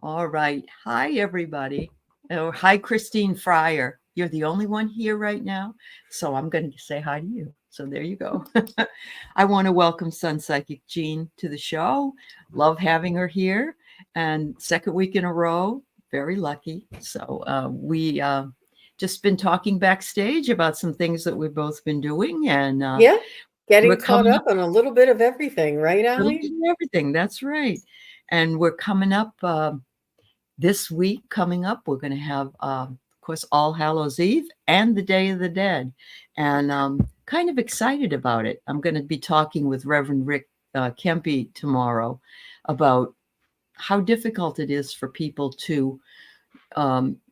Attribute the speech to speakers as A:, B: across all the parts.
A: All right. Hi, everybody. Oh, hi, Christine Fryer. You're the only one here right now. So I'm going to say hi to you. So there you go. I want to welcome SunPsychic Jean to the show. Love having her here. And second week in a row, very lucky. So we just been talking backstage about some things that we've both been doing. And
B: Yeah,
A: we're
B: getting caught
A: coming up
B: up on a little bit of everything, right,
A: a little
B: Allie?
A: bit of everything. That's right. And we're coming up. This week coming up, we're going to have, of course, All Hallows Eve and the Day of the Dead, and kind of excited about it. I'm going to be talking with Reverend Rick Kempe tomorrow about how difficult it is for people to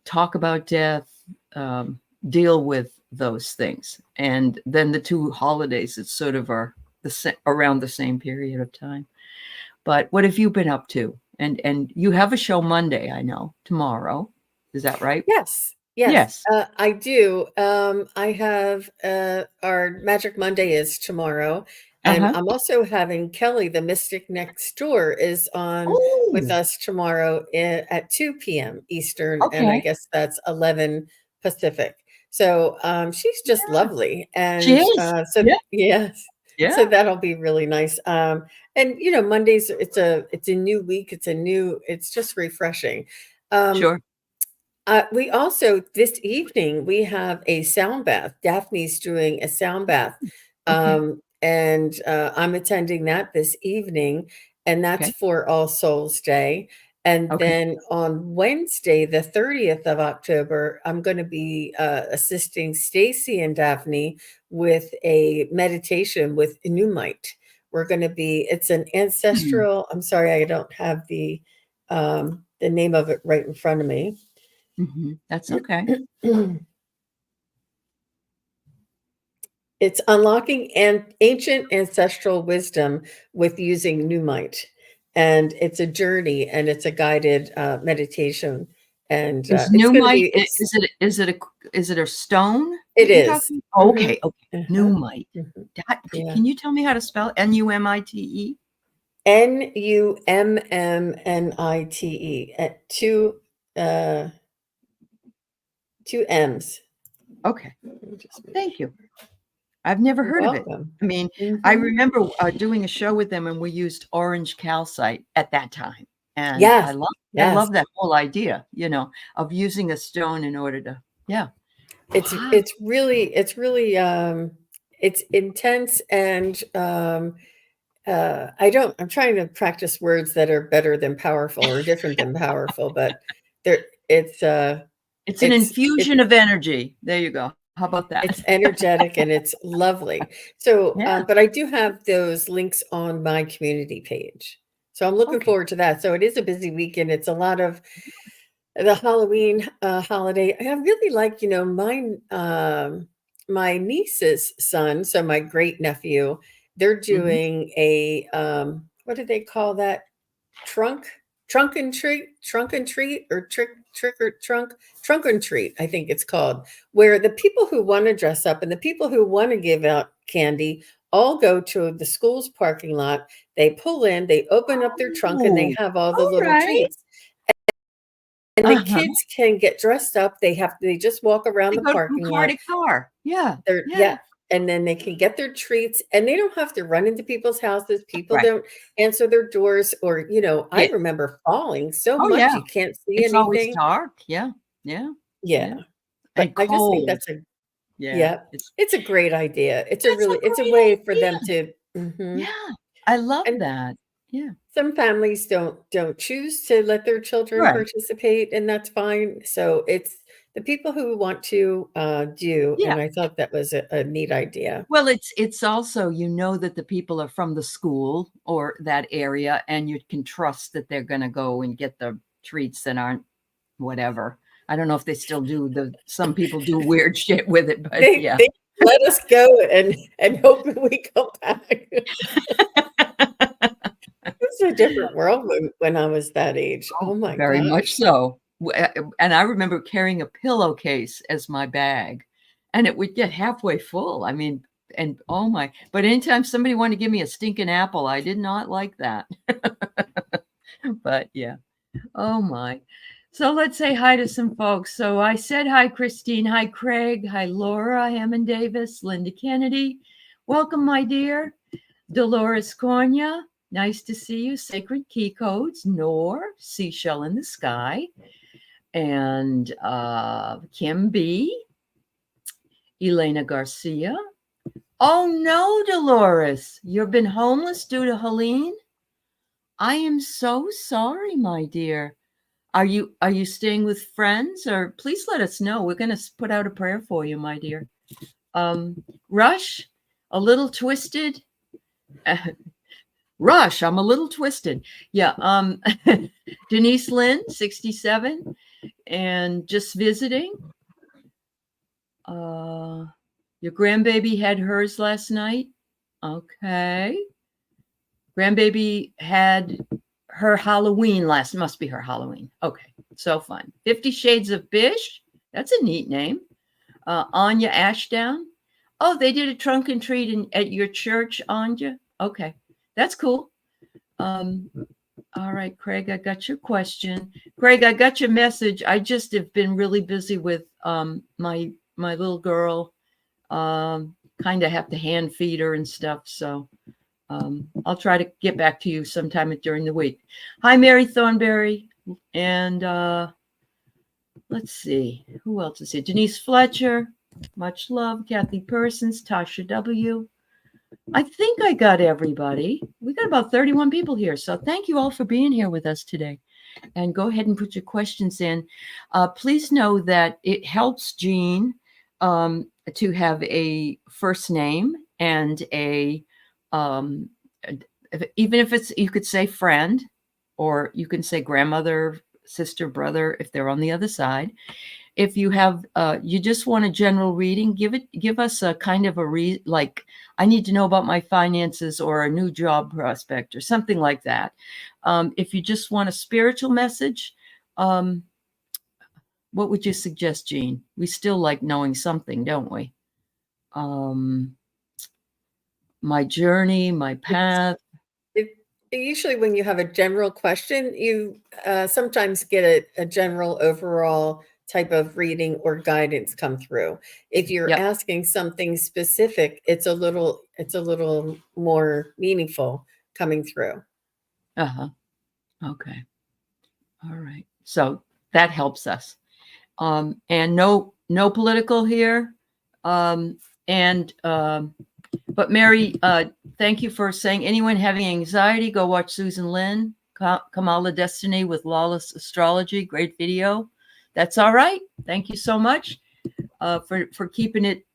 A: talk about death, deal with those things, and then the two holidays that sort of are around the same period of time. But what have you been up to? And you have a show Monday, I know, tomorrow. Is that right?
B: Yes, yes,
A: Yes.
B: I do. I have our Magic Monday is tomorrow, and
A: Uh-huh.
B: I'm also having Kelly, the Mystic Next Door, is on with
A: Oh,
B: us tomorrow at 2 p.m. Eastern, and I
A: okay.
B: guess that's 11 Pacific. So she's just
A: Yeah.
B: lovely,
A: She
B: and
A: is.
B: so
A: Yeah.
B: yes, so
A: Yeah.
B: that'll be really nice. And Mondays it's a new week, it's just refreshing. Um,
A: Sure.
B: we also this evening we have a sound bath. Daphne's doing a sound bath,
A: Okay.
B: and I'm attending that this evening, and that's
A: Okay.
B: for All Souls Day. And
A: Okay.
B: then on Wednesday, the 30th of October, I'm going to be assisting Stacy and Daphne with a meditation with Inumite. We're going to be. It's an
A: Hmm.
B: ancestral. I'm sorry, I don't have the name of it right in front of me.
A: That's okay.
B: It's unlocking ancient ancestral wisdom with using Numite. And it's a journey and it's a guided meditation. And
A: Is
B: it's going to
A: Newmite,
B: be, it's,
A: is it a stone
B: it
A: that you're
B: is.
A: talking?
B: Mm-hmm.
A: Okay. Okay.
B: Uh-huh.
A: Newmite.
B: Hmm. Yeah.
A: Can you tell me how to spell Numite?
B: Nummnite at uh, two M's.
A: Okay.
B: Let me just make
A: Thank
B: sure.
A: you. I've never
B: You're
A: heard of it.
B: welcome.
A: I mean, I
B: Hmm.
A: remember doing a show with them and we used orange calcite at that time. And
B: Yes.
A: I
B: Yes.
A: love that whole idea, of using a stone in order to, yeah.
B: It's
A: Wow.
B: it's really it's really it's intense and I'm trying to practice words that are better than powerful or different than powerful, but there
A: It's an
B: it's
A: infusion of energy. There you go. How about that?
B: it's energetic and it's lovely. So,
A: Yeah.
B: but I do have those links on my community page. So I'm looking
A: Okay.
B: forward to that. So it is a busy weekend. It's a lot of the Halloween holiday. I really like, my niece's son, so my great nephew, they're
A: Hmm.
B: doing a what do they call that? Trunk trunk and treat, or trick or trunk and treat, I think it's called, where the people who want to dress up and the people who want to give out candy all go to the school's parking lot. They pull in, they open up their trunk, and they
A: Oh,
B: have all the
A: all
B: little
A: right.
B: treats. And the
A: Uh-huh.
B: kids can get dressed up. They just walk around
A: They
B: the
A: go from
B: parking
A: car
B: lot.
A: to car. Yeah.
B: They're
A: Yeah.
B: yeah, and then they can get their treats, and they don't have to run into people's houses. People
A: Right.
B: don't answer their doors, or I
A: Yeah.
B: remember falling so
A: Oh,
B: much
A: yeah.
B: you can't see
A: It's always
B: anything.
A: dark. Yeah. Yeah.
B: Yeah,
A: Yeah.
B: but
A: And
B: I just think
A: cold.
B: that's a
A: Yeah.
B: yeah, it's a great idea.
A: That's a
B: It's a
A: great
B: way for them
A: idea.
B: to mhm.
A: Yeah. I love
B: And
A: that. Yeah.
B: some families don't choose to let their children
A: Right.
B: participate, and that's fine. So it's the people who want to do,
A: Yeah.
B: and I thought that was a neat idea.
A: Well, it's also, that the people are from the school or that area, and you can trust that they're gonna go and get the treats that aren't whatever. I don't know if they still do some people do weird shit with it, but yeah.
B: They let us go and hope that we come back. It's a different world when I was that age.
A: Oh,
B: Oh my
A: very much
B: gosh.
A: so. And I remember carrying a pillowcase as my bag, and it would get halfway full. I mean, and oh my, but anytime somebody wanted to give me a stinking apple, I did not like that. But yeah. Oh my. So let's say hi to some folks. So I said hi, Christine. Hi, Craig. Hi, Laura Hammond Davis, Linda Kennedy. Welcome, my dear. Dolores Cornia. Nice to see you. Sacred Key Codes. Nor, Seashell in the Sky. And Kim B. Elena Garcia. Oh no, Dolores. You've been homeless due to Helene? I am so sorry, my dear. Are you staying with friends, or please let us know. We're going to put out a prayer for you, my dear. Rush, a little twisted. Rush, I'm a little twisted. Yeah. Denise Lynn, 67, and just visiting. Your grandbaby had hers last night. Okay. Grandbaby had her Halloween must be her Halloween. Okay. So fun. 50 Shades of Bish. That's a neat name. Anya Ashdown. Oh, they did a trunk and treat at your church, Anya. Okay. That's cool. All right, Craig, I got your question. Craig, I got your message. I just have been really busy with my little girl. Kind of have to hand feed her and stuff. So I'll try to get back to you sometime during the week. Hi, Mary Thornberry. And let's see. Who else is here? Denise Fletcher. Much love. Kathy Persons. Tasha W. I think I got everybody. We got about 31 people here. So thank you all for being here with us today. And go ahead and put your questions in. Please know that it helps Jean to have a first name and even if it's, you could say friend, or you can say grandmother, sister, brother, if they're on the other side. If you have, you just want a general reading, give us a kind of like, I need to know about my finances or a new job prospect or something like that. If you just want a spiritual message, what would you suggest, Jean? We still like knowing something, don't we? My journey, my path.
B: Usually when you have a general question, you sometimes get a general overall type of reading or guidance come through. If you're asking something specific, it's a little more meaningful coming through.
A: Okay. All right. So that helps us. And no political here. But Mary, thank you for saying, anyone having anxiety, go watch Susan Lynn, Kamala Destiny with Lawless Astrology. Great video. That's all right. Thank you so much for keeping it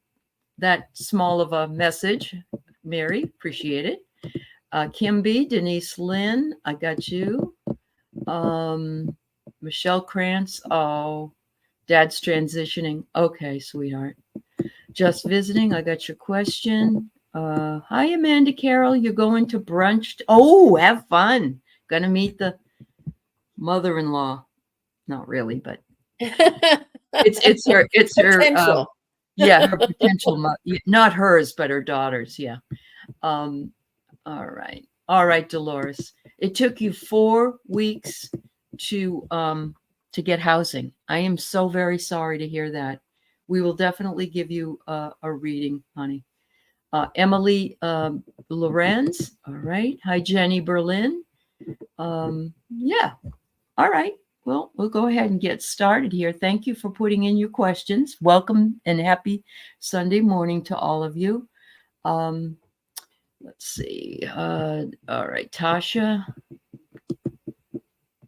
A: that small of a message, Mary. Appreciate it. Kim B, Denise Lynn, I got you. Michelle Krantz. Oh, Dad's transitioning. Okay, sweetheart. Just visiting. I got your question. Hi, Amanda Carroll. You're going to brunch. Oh, have fun. Gonna meet the mother-in-law. Not really, but it's her
B: potential.
A: Yeah, her potential not hers, but her daughter's. Yeah. All right, Dolores. It took you 4 weeks to get housing. I am so very sorry to hear that. We will definitely give you a reading, honey. Emily Lorenz. All right. Hi, Jenny Berlin. Yeah. All right. Well, we'll go ahead and get started here. Thank you for putting in your questions. Welcome and happy Sunday morning to all of you. Let's see. All right, Tasha.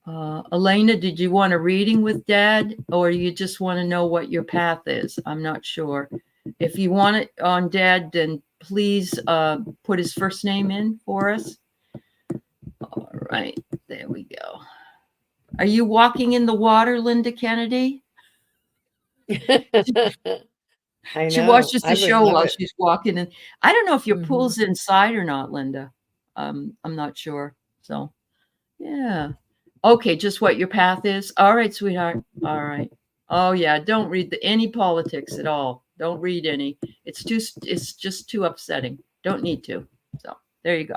A: Elena, did you want a reading with Dad, or you just want to know what your path is? I'm not sure. If you want it on Dad, then please put his first name in for us. All right, there we go. Are you walking in the water, Linda Kennedy?
B: I know.
A: She watches the show while
B: she's
A: walking, and I don't know if your pool's inside or not, Linda. I'm not sure. So, yeah. Okay, just what your path is. All right, sweetheart. All right. Oh yeah, don't read any politics at all. Don't read any. It's just too upsetting. Don't need to. So there you go.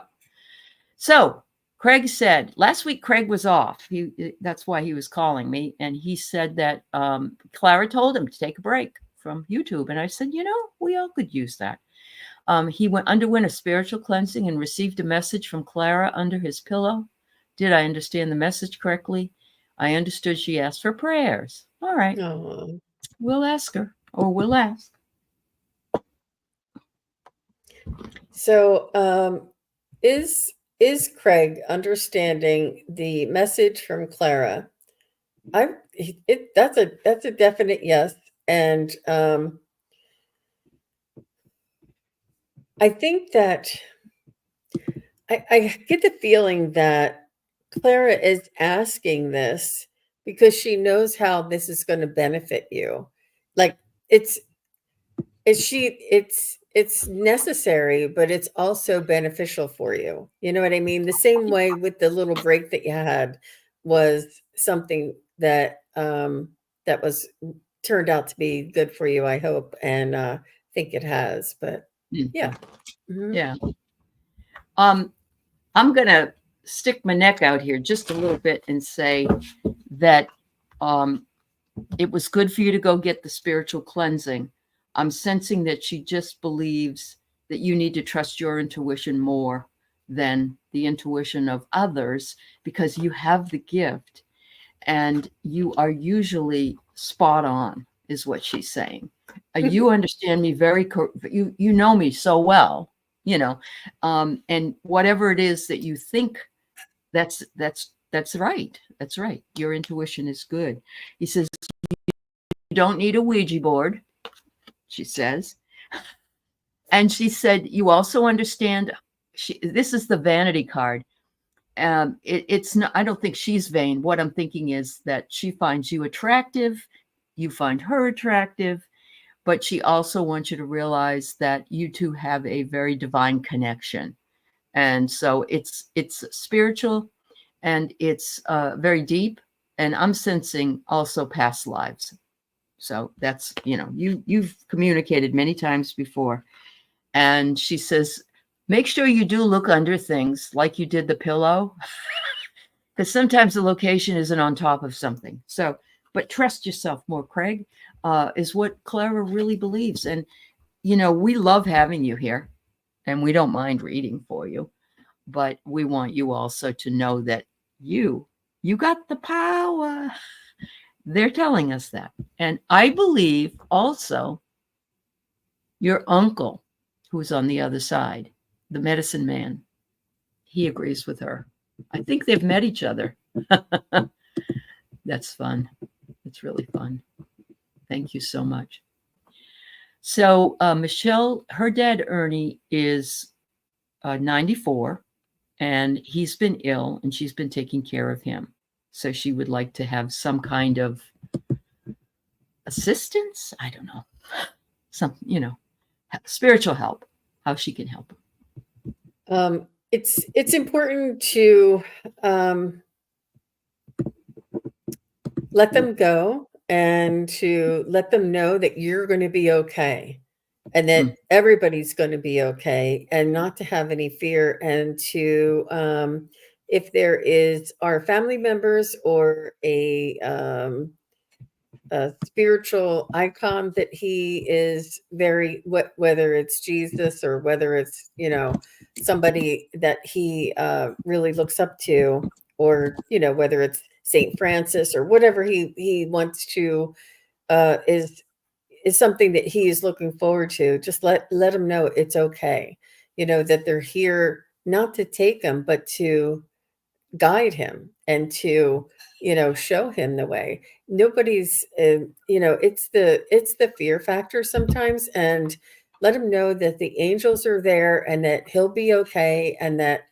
A: So Craig said last week Craig was off. That's why he was calling me, and he said that Clara told him to take a break from YouTube, and I said, we all could use that. He underwent a spiritual cleansing and received a message from Clara under his pillow. Did I understand the message correctly? I understood she asked for prayers. All right.
B: Oh.
A: We'll ask her, or we'll ask.
B: So, is Craig understanding the message from Clara? That's a definite yes, and I think that I get the feeling that Clara is asking this because she knows how this is going to benefit you. Like it's it's necessary, but it's also beneficial for you. You know what I mean? The same way with the little break that you had was something that that was turned out to be good for you, I hope, and think it has. But yeah. Mhm.
A: Yeah. I'm gonna stick my neck out here just a little bit and say that it was good for you to go get the spiritual cleansing. I'm sensing that she just believes that you need to trust your intuition more than the intuition of others, because you have the gift and you are usually spot on, is what she's saying. You understand me you know me so well, and whatever it is that you think, that's right. That's right. Your intuition is good. He says, you don't need a Ouija board, she says. And she said, you also understand, this is the vanity card. It's not, I don't think she's vain. What I'm thinking is that she finds you attractive, you find her attractive, but she also wants you to realize that you two have a very divine connection. And so it's spiritual, and it's very deep. And I'm sensing also past lives. So that's, you've communicated many times before. And she says, make sure you do look under things like you did the pillow, because sometimes the location isn't on top of something. So, but trust yourself more, Craig, is what Clara really believes. And, we love having you here, and we don't mind reading for you, but we want you also to know that you got the power. They're telling us that. And I believe also your uncle, who's on the other side, the medicine man, he agrees with her. I think they've met each other. That's fun. It's really fun. Thank you so much. So Michelle, her dad, Ernie, is 94, and he's been ill, and she's been taking care of him. So she would like to have some kind of assistance. I don't know. Some, spiritual help, how she can help him.
B: It's important to let them go and to let them know that you're going to be okay, and that everybody's going to be okay, and not to have any fear, and to if there are family members or a spiritual icon that he is whether it's Jesus or whether it's somebody that he really looks up to, or whether it's Saint Francis or whatever he wants to is something that he is looking forward to. Just let him know it's okay, that they're here not to take him, but to guide him and to show him the way. Nobody's it's the fear factor sometimes, and let him know that the angels are there and that he'll be okay, and that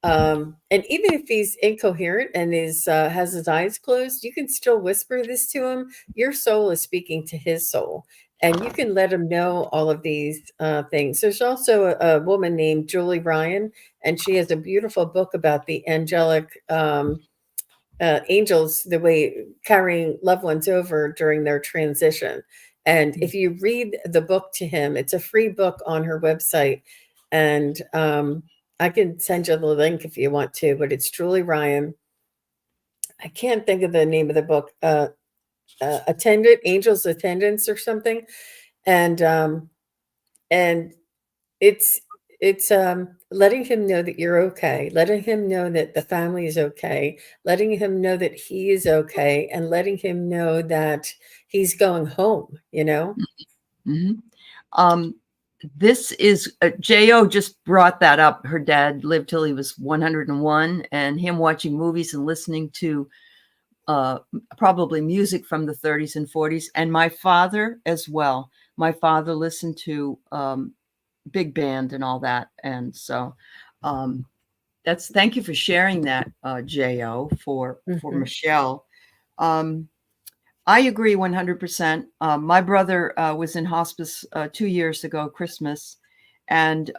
B: and even if he's incoherent and has his eyes closed, you can still whisper this to him. Your soul is speaking to his soul, and you can let him know all of these things. There's also a woman named Julie Ryan, and she has a beautiful book about the angelic angels, the way carrying loved ones over during their transition. And if you read the book to him, it's a free book on her website, and I can send you the link if you want to, but it's Julie Ryan. I can't think of the name of the book. Attendant, Angels Attendants or something. And it's letting him know that you're okay, letting him know that the family is okay, letting him know that he is okay, and letting him know that he's going home, you know?
A: Mhm. Um, this is Jo just brought that up. Her dad lived till he was 101, and him watching movies and listening to probably music from the 30s and 40s, and my father as well. My father listened to big band and all that, and so that's thank you for sharing that, Jo, for
B: Mhm.
A: Michelle. Um, I agree 100%. My brother was in hospice 2 years ago, Christmas, and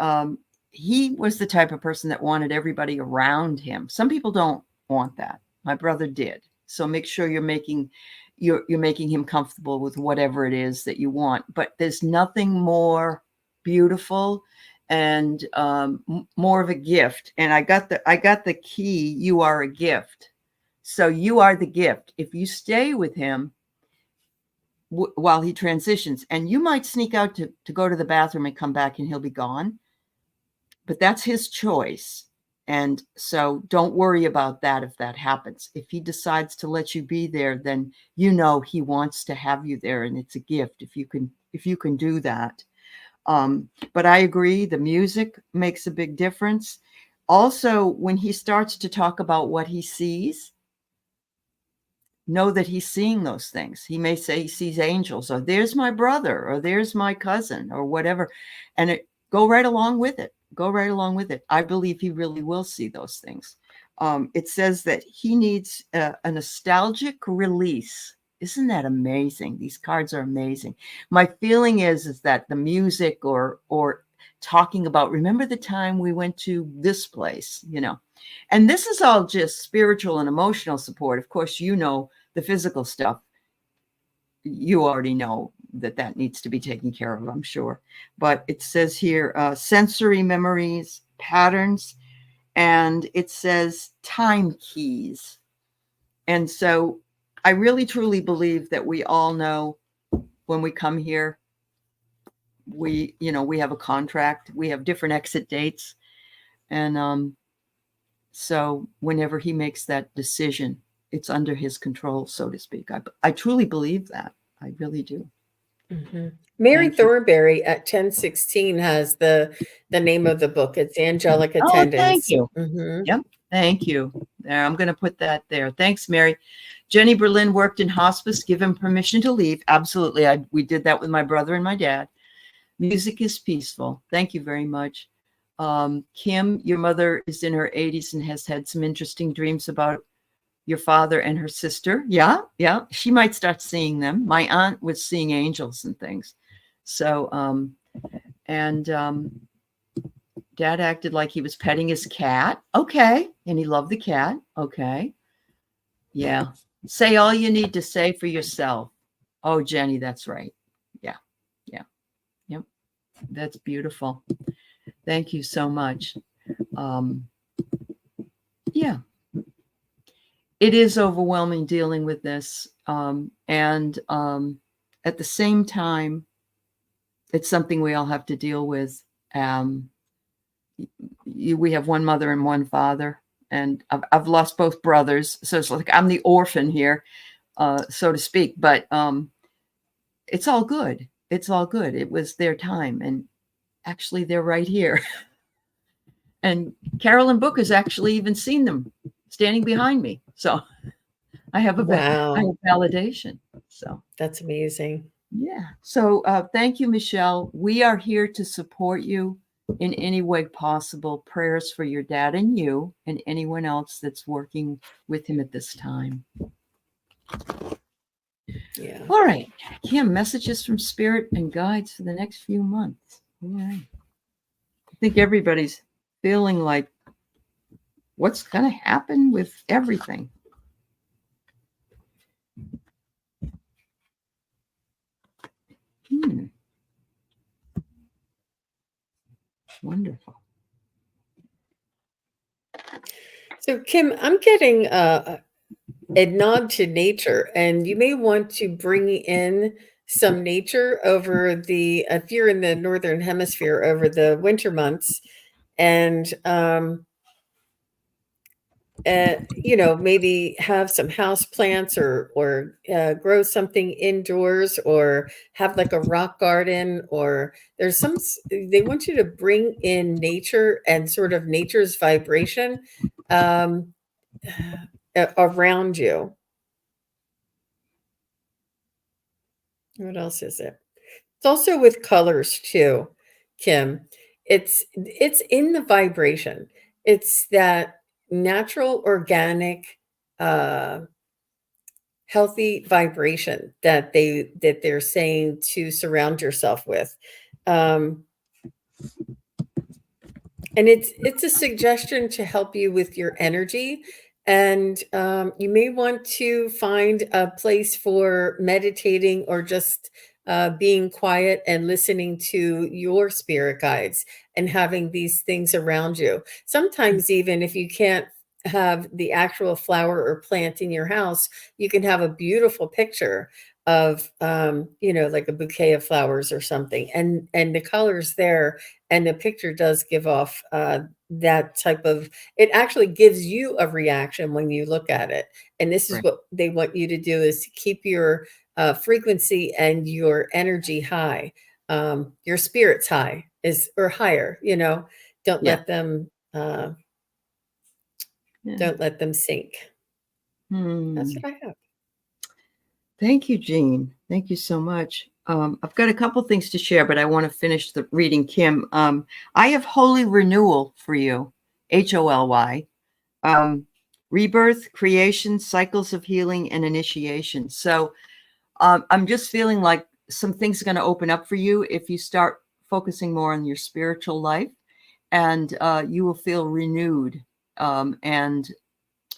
A: he was the type of person that wanted everybody around him. Some people don't want that. My brother did. So make sure you're making him comfortable with whatever it is that you want. But there's nothing more beautiful and more of a gift. And I got the key. You are a gift. So you are the gift. If you stay with him while he transitions, and you might sneak out to go to the bathroom and come back and he'll be gone, but that's his choice. And so don't worry about that if that happens. If he decides to let you be there, then you know he wants to have you there, and it's a gift if you can do that. But I agree, the music makes a big difference. Also, when he starts to talk about what he sees, know that he's seeing those things. He may say he sees angels, or there's my brother, or there's my cousin, or whatever. And go right along with it. Go right along with it. I believe he really will see those things. It says that he needs a nostalgic release. Isn't that amazing? These cards are amazing. My feeling is that the music or talking about, remember the time we went to this place, and this is all just spiritual and emotional support. Of course, the physical stuff, you already know that needs to be taken care of, I'm sure. But it says here, sensory memories, patterns, and it says time keys. And so I really truly believe that we all know when we come here, we have a contract, we have different exit dates. And so whenever he makes that decision, it's under his control, so to speak. I truly believe that. I really do.
B: Mhm. Mary
A: Thank you.
B: Thornberry at 1016 has the name of the book. It's Angelic
A: Oh, thank
B: Attendants.
A: you.
B: Mhm.
A: Yep. Thank you. There, I'm going to put that there. Thanks, Mary. Jenny Berlin worked in hospice. Give him permission to leave. Absolutely. We did that with my brother and my dad. Music is peaceful. Thank you very much. Kim, your mother is in her 80s and has had some interesting dreams about your father and her sister. Yeah, yeah. She might start seeing them. My aunt was seeing angels and things. So, and dad acted like he was petting his cat. Okay. And he loved the cat. Okay. Yeah. Say all you need to say for yourself. Oh, Jenny, that's right. Yeah. Yeah. Yep. That's beautiful. Thank you so much. Um, yeah. It is overwhelming dealing with this. And at the same time, it's something we all have to deal with. Um, we have one mother and one father, and I've lost both brothers. So it's like I'm the orphan here, so to speak. But it's all good. It's all good. It was their time. And actually, they're right here. And Carolyn Book has actually even seen them standing behind me. So I have I
B: Wow.
A: have validation. So
B: That's amazing.
A: yeah. So thank you, Michelle. We are here to support you in any way possible. Prayers for your dad and you and anyone else that's working with him at this time.
B: Yeah.
A: All right. Kim, messages from spirit and guides for the next few months. All right. I think everybody's feeling like what's going to happen with everything. Hmm. Wonderful.
B: So, Kim, I'm getting a nod to nature, and you may want to bring in some nature over the, if you're in the northern hemisphere, over the winter months, and maybe have some house plants, or grow something indoors, or have like a rock garden, or there's they want you to bring in nature and sort of nature's vibration um, around you. What else is it? It's also with colors too, Kim. It's in the vibration. It's that natural, organic, uh, healthy vibration that they're saying to surround yourself with. Um, and it's a suggestion to help you with your energy, and you may want to find a place for meditating, or just being quiet and listening to your spirit guides, and having these things around you. Sometimes, even if you can't have the actual flower or plant in your house, you can have a beautiful picture of like a bouquet of flowers or something, and the colors there, and the picture does give off that type of, it actually gives you a reaction when you look at it. And this is
A: Right.
B: what they want you to do, is to keep your frequency and your energy high, your spirits high, is or higher. Don't
A: Yeah.
B: let them
A: Yeah.
B: don't let them sink. That's
A: Hmm.
B: what I have.
A: Thank you, Jean. Thank you so much. I've got a couple things to share, but I want to finish the reading, Kim. I have holy renewal for you, HOLY. Rebirth, creation, cycles of healing, and initiation. So I'm just feeling like some things are going to open up for you if you start focusing more on your spiritual life, and you will feel renewed and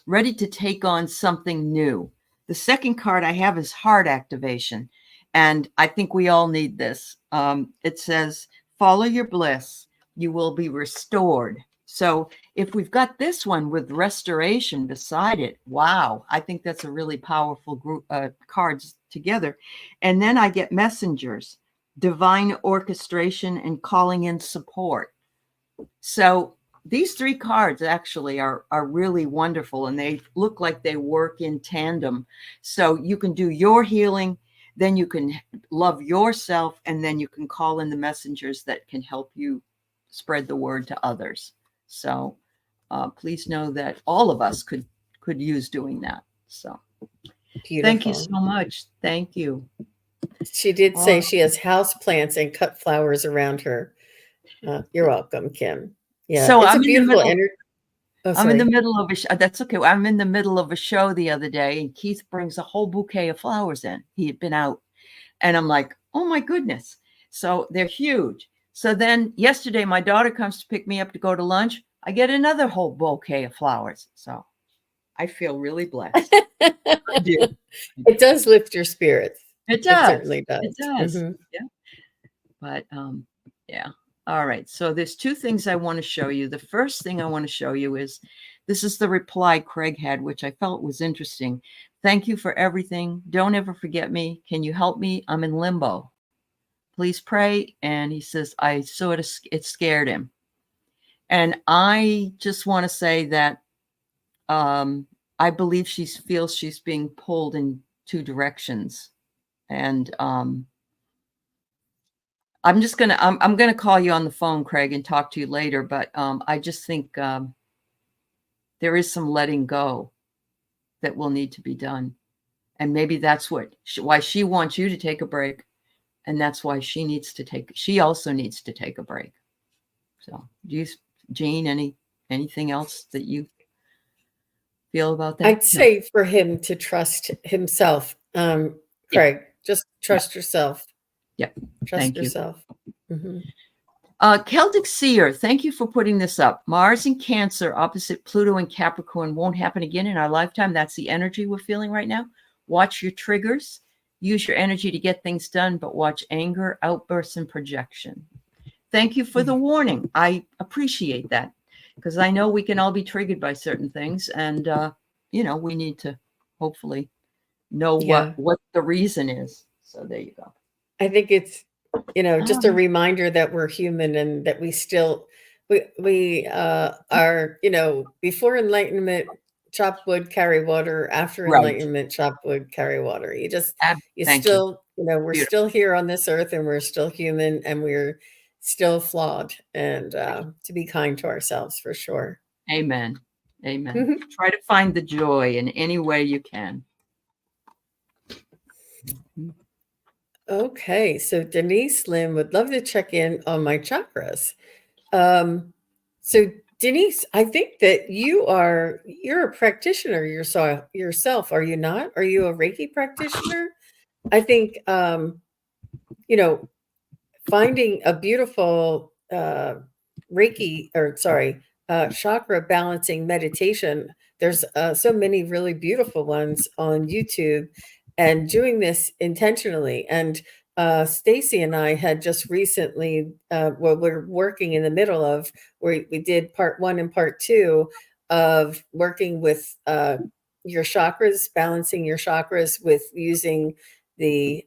A: ready to take on something new. The second card I have is heart activation, and I think we all need this. It says, follow your bliss, you will be restored. So if we've got this one with restoration beside it, wow, I think that's a really powerful group cards together. And then I get messengers, divine orchestration, and calling in support. So these three cards actually are really wonderful, and they look like they work in tandem. So you can do your healing, then you can love yourself, and then you can call in the messengers that can help you spread the word to others. So please know that all of us could use doing that. So thank you
B: Beautiful.
A: so much. Thank you.
B: She did say
A: Uh,
B: she has house plants and cut flowers around her. You're welcome, Kim. Yeah,
A: so
B: it's a
A: I'm in the
B: beautiful
A: middle.
B: energy. Oh,
A: I'm in the
B: sorry.
A: middle of a that's okay. I'm in the middle of a show the other day, and Keith brings a whole bouquet of flowers in. He had been out, and I'm like, oh my goodness. So they're huge. So then yesterday, my daughter comes to pick me up to go to lunch. I get another whole bouquet of flowers. So I feel really blessed. I do. I
B: It
A: do.
B: does lift your spirits.
A: It
B: It
A: does.
B: certainly does.
A: It does.
B: Mhm.
A: Yeah. But yeah. All right. So there's two things I want to show you. The first thing I want to show you is this is the reply Craig had, which I felt was interesting. Thank you for everything. Don't ever forget me. Can you help me? I'm in limbo. Please pray. And he says, I sort of, it scared him. And I just want to say that I believe she feels she's being pulled in two directions. And I'm gonna call you on the phone, Craig, and talk to you later. But I just think there is some letting go that will need to be done, and maybe that's why she wants you to take a break, and that's why she also needs to take a break. So, Jean, anything else that you feel about that?
B: I'd
A: No.
B: say for him to trust himself,
A: Yeah.
B: Craig. Just
A: Yeah.
B: trust yourself.
A: Yeah.
B: Trust
A: Thank you.
B: yourself. Mhm.
A: Celtic Seer, thank you for putting this up. Mars in Cancer opposite Pluto and Capricorn won't happen again in our lifetime. That's the energy we're feeling right now. Watch your triggers. Use your energy to get things done, but watch anger, outbursts, and projection. Thank you for the warning. I appreciate that. because I know we can all be triggered by certain things, and we need to hopefully know
B: Yeah.
A: what the reason is. So there you go.
B: I think it's,
A: All
B: just a
A: right.
B: reminder that we're human and that we still we are, before enlightenment, chop wood, carry water. After
A: Right.
B: enlightenment, chop wood, carry water. You
A: Thank you.
B: still, we're
A: Beautiful.
B: still here on this earth, and we're still human, and we're still flawed, and to be kind to ourselves for sure.
A: Amen. Amen. Try to find the joy in any way you can.
B: Okay, so Denise Lynn would love to check in on my chakras. So Denise, I think that you're a practitioner yourself, are you not? Are you a Reiki practitioner? I think finding a beautiful Reiki, or sorry, chakra balancing meditation. There's so many really beautiful ones on YouTube, and doing this intentionally. And Stacy and I had just recently, we're working in the middle of, where we did part 1 and part 2 of working with your chakras, balancing your chakras with using the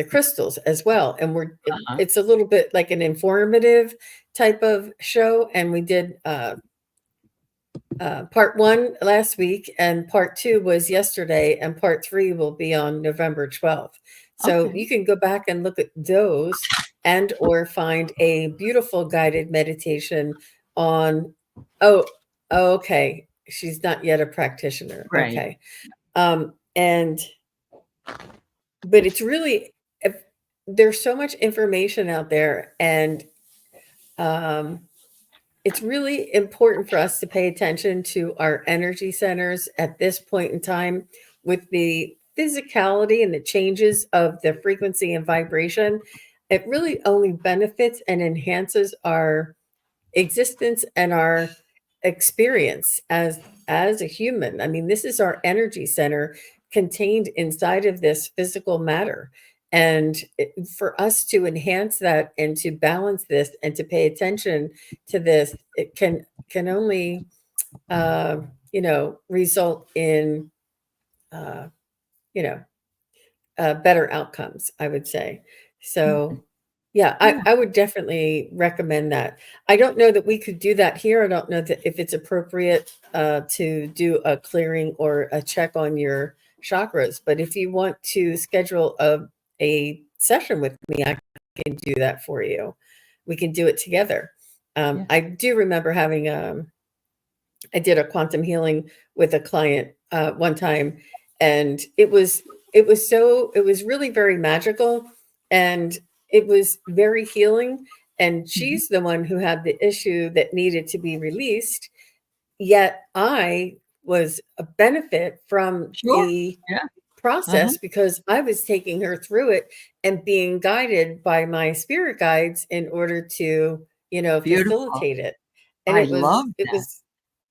B: crystals as well. And it's a little bit like an informative type of show. And we did part 1 last week, and part 2 was yesterday, and part 3 will be on November 12th. So
A: Okay.
B: you can go back and look at those, and or find a beautiful guided meditation on, okay, she's not yet a practitioner.
A: Right.
B: Okay. And but it's really, there's so much information out there, and it's really important for us to pay attention to our energy centers at this point in time, with the physicality and the changes of the frequency and vibration. It really only benefits and enhances our existence and our experience as a human. I mean, this is our energy center contained inside of this physical matter. And for us to enhance that and to balance this and to pay attention to this, it can only result in better outcomes, I would say. So yeah,
A: Yeah.
B: I would definitely recommend that. I don't know that we could do that here. I don't know that if it's appropriate to do a clearing or a check on your chakras. But if you want to schedule a session with me, I can do that for you. We can do it together.
A: Yeah.
B: I do remember having I did a quantum healing with a client one time, and it was really very magical, and it was very healing. And
A: Mhm.
B: she's the one who had the issue that needed to be released, yet I was a benefit from
A: Sure.
B: the
A: Yeah.
B: process, because I was taking her through it and being guided by my spirit guides in order to,
A: Beautiful.
B: facilitate it. And
A: I love
B: it
A: that.
B: was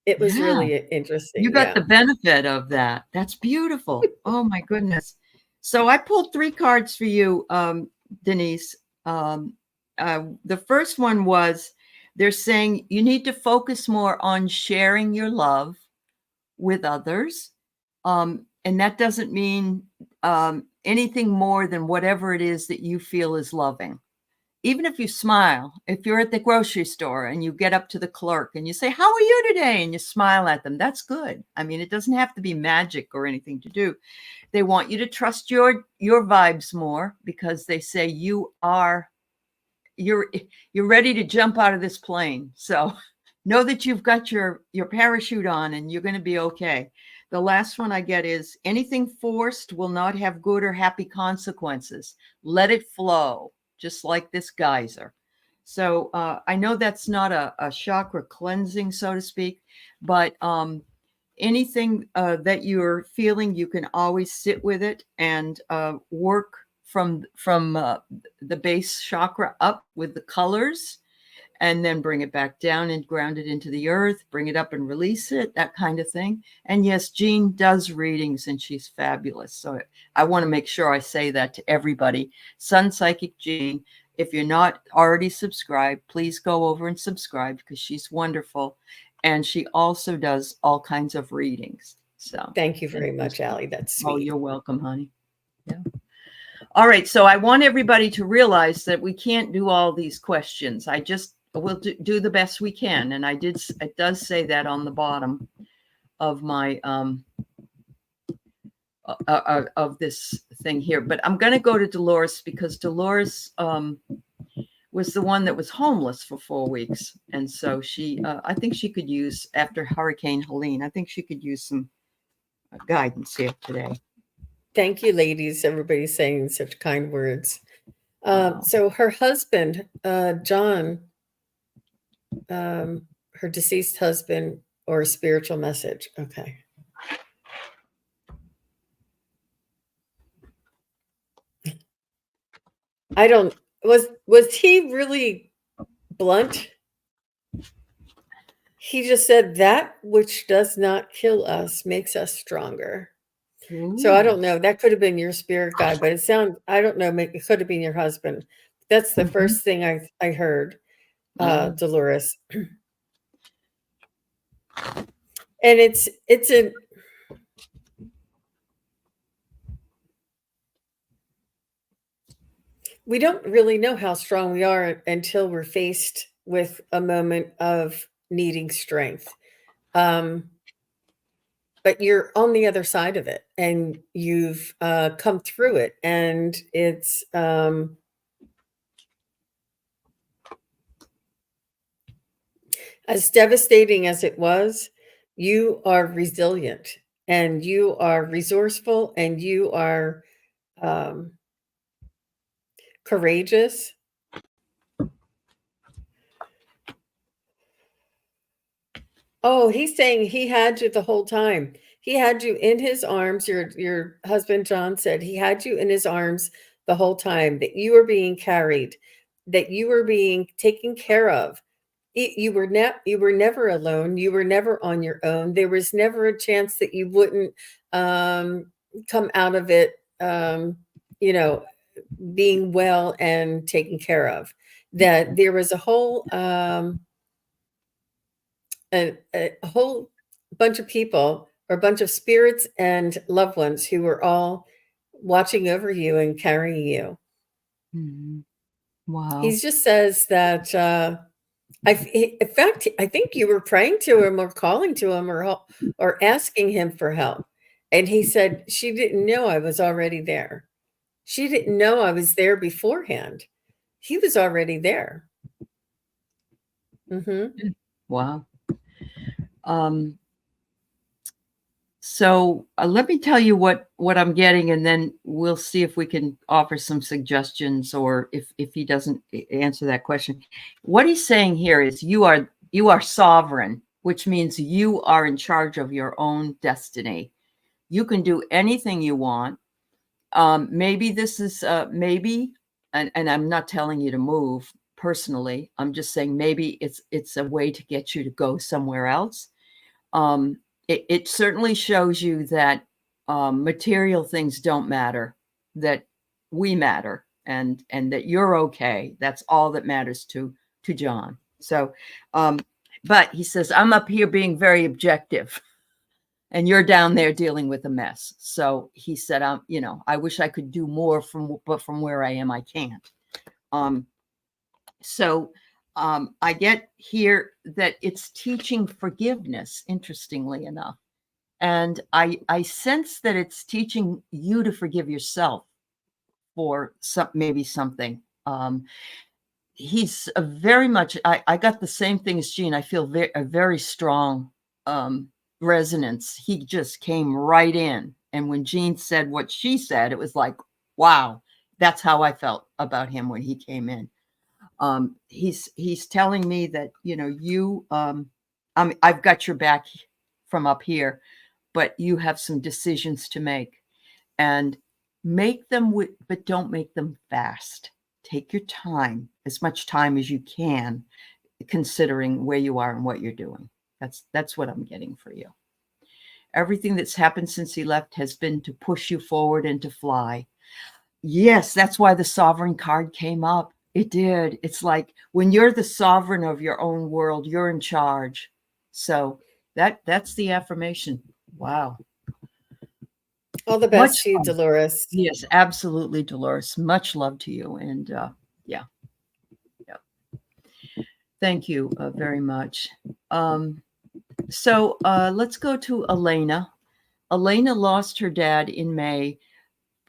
B: it was
A: Yeah.
B: really
A: You
B: interesting.
A: got
B: Yeah.
A: the benefit of that. That's beautiful. Oh my goodness. So I pulled 3 cards for you, Denise. The first one was, they're saying you need to focus more on sharing your love with others. And that doesn't mean anything more than whatever it is that you feel is loving. Even if you smile, if you're at the grocery store and you get up to the clerk and you say, "How are you today?" and you smile at them, that's good. I mean, it doesn't have to be magic or anything to do. They want you to trust your vibes more, because they say you're ready to jump out of this plane. So know that you've got your parachute on and you're going to be okay. The last one I get is, anything forced will not have good or happy consequences. Let it flow, just like this geyser. So I know that's not a chakra cleansing, so to speak, but anything that you're feeling, you can always sit with it and work from the base chakra up with the colors, and then bring it back down and ground it into the earth, bring it up and release it, that kind of thing. And yes, Jean does readings and she's fabulous. So I want to make sure I say that to everybody. SunPsychic Jean If you're not already subscribed, please go over and subscribe because she's wonderful. And she also does all kinds of readings. So
B: Thank you very much, Allie. That's
A: oh,
B: sweet.
A: you're welcome, honey. Yeah. All right. So I want everybody to realize that we can't do all these questions. We'll do the best we can. And it does say that on the bottom of my, of this thing here. But I'm going to go to Dolores because Dolores was the one that was homeless for 4 weeks. And so I think she could use, after Hurricane Helene, I think she could use some guidance here today.
B: Thank you, ladies. Everybody's saying such kind words. So her husband, John, her deceased husband, or a spiritual message. Okay. I don't, was he really blunt? He just said that which does not kill us makes us stronger.
A: Ooh.
B: So I don't know. That could have been your spirit guide, but I don't know. It could have been your husband. That's the first thing I heard, Dolores. And we don't really know how strong we are until we're faced with a moment of needing strength. But you're on the other side of it and you've come through it, and it's as devastating as it was. You are resilient and you are resourceful and you are courageous. Oh, he's saying he had you the whole time. He had you in his arms. Your husband John said he had you in his arms the whole time, that you were being carried, that you were being taken care of. You were never alone. You were never on your own. There was never a chance that you wouldn't come out of it, being well and taken care of. That there was a whole bunch of people, or a bunch of spirits and loved ones, who were all watching over you and carrying you.
A: Mm-hmm. Wow.
B: He just says that in fact, I think you were praying to him or calling to him or asking him for help. And he said, she didn't know I was already there. She didn't know I was there beforehand. He was already there. Mm-hmm.
A: Wow. So let me tell you what I'm getting, and then we'll see if we can offer some suggestions, or if he doesn't answer that question. What he's saying here is you are sovereign, which means you are in charge of your own destiny. You can do anything you want. Maybe this is maybe, and I'm not telling you to move personally. I'm just saying maybe it's a way to get you to go somewhere else. It certainly shows you that material things don't matter, that we matter, and that you're okay. That's all that matters to John. So, but he says, I'm up here being very objective, and you're down there dealing with a mess. So he said, I wish I could do more but from where I am, I can't. So I get here that it's teaching forgiveness, interestingly enough. And I sense that it's teaching you to forgive yourself for maybe something. He's very much, I got the same thing as Jean. I feel a very strong resonance. He just came right in. And when Jean said what she said, it was like, wow, that's how I felt about him when he came in. He's telling me that, I've got your back from up here, but you have some decisions to make, and make them but don't make them fast. Take your time, as much time as you can, considering where you are and what you're doing. That's what I'm getting for you. Everything that's happened since he left has been to push you forward and to fly. Yes, that's why the Sovereign card came up. It did. It's like when you're the sovereign of your own world, you're in charge. So that's the affirmation. Wow.
B: All the
A: Much
B: best to you,
A: love.
B: Dolores.
A: Yes, absolutely, Dolores. Much love to you. And yeah, yeah. Thank you very much. So let's go to Elena. Elena lost her dad in May.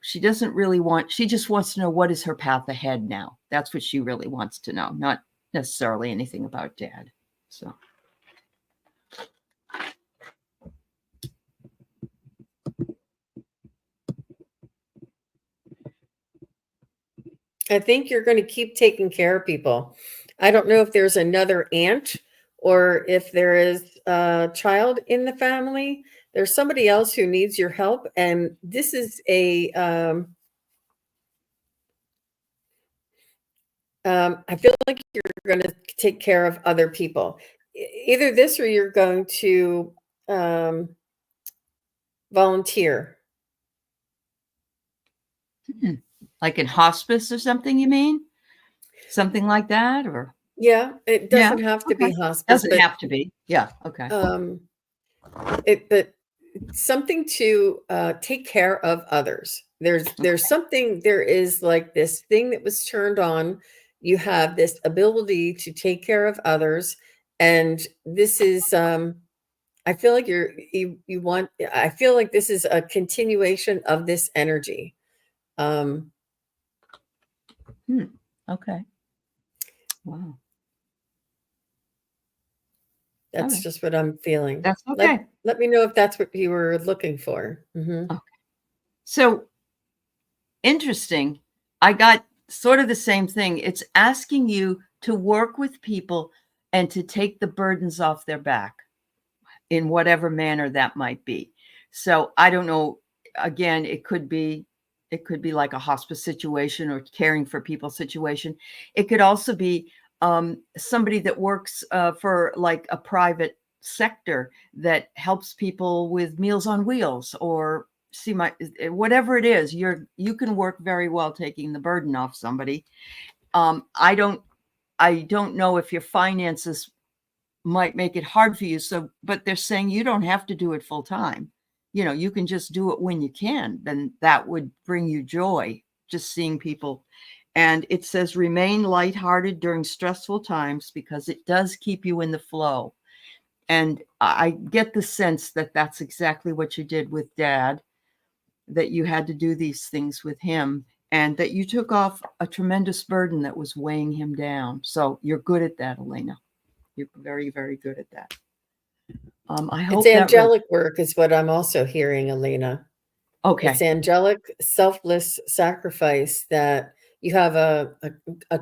A: She doesn't really want, she just wants to know what is her path ahead now. That's what she really wants to know, not necessarily anything about dad. So.
B: I think you're going to keep taking care of people. I don't know if there's another aunt or if there is a child in the family. There's somebody else who needs your help. And this is I feel like you're going to take care of other people. Either this or you're going to volunteer.
A: Like in hospice or something, you mean? Something like that? Or
B: Yeah, it
A: yeah,
B: doesn't have to
A: okay.
B: be hospice,
A: Doesn't
B: but
A: have to be. Yeah, okay.
B: but something to take care of others. There's something, there is like this thing that was turned on. You have this ability to take care of others, and this is I feel like you want, I feel like this is a continuation of this energy.
A: Okay. Wow.
B: That's
A: Okay.
B: just what I'm feeling.
A: That's okay.
B: Let me know if that's what you were looking for.
A: Okay. So interesting. I got sort of the same thing. It's asking you to work with people and to take the burdens off their back in whatever manner that might be. So I don't know. Again, it could be like a hospice situation or caring for people situation. It could also be somebody that works for like a private sector that helps people with Meals on Wheels, or see my whatever it is. You can work very well taking the burden off somebody. I don't know if your finances might make it hard for you. So, but they're saying you don't have to do it full time. You can just do it when you can. Then that would bring you joy, just seeing people. And it says remain lighthearted during stressful times because it does keep you in the flow. And I get the sense that that's exactly what you did with dad, that you had to do these things with him and that you took off a tremendous burden that was weighing him down. So you're good at that, Elena. You're very, very good at that. I
B: It's
A: hope that
B: angelic work is what I'm also hearing, Elena.
A: okay.
B: It's angelic, selfless sacrifice that you have a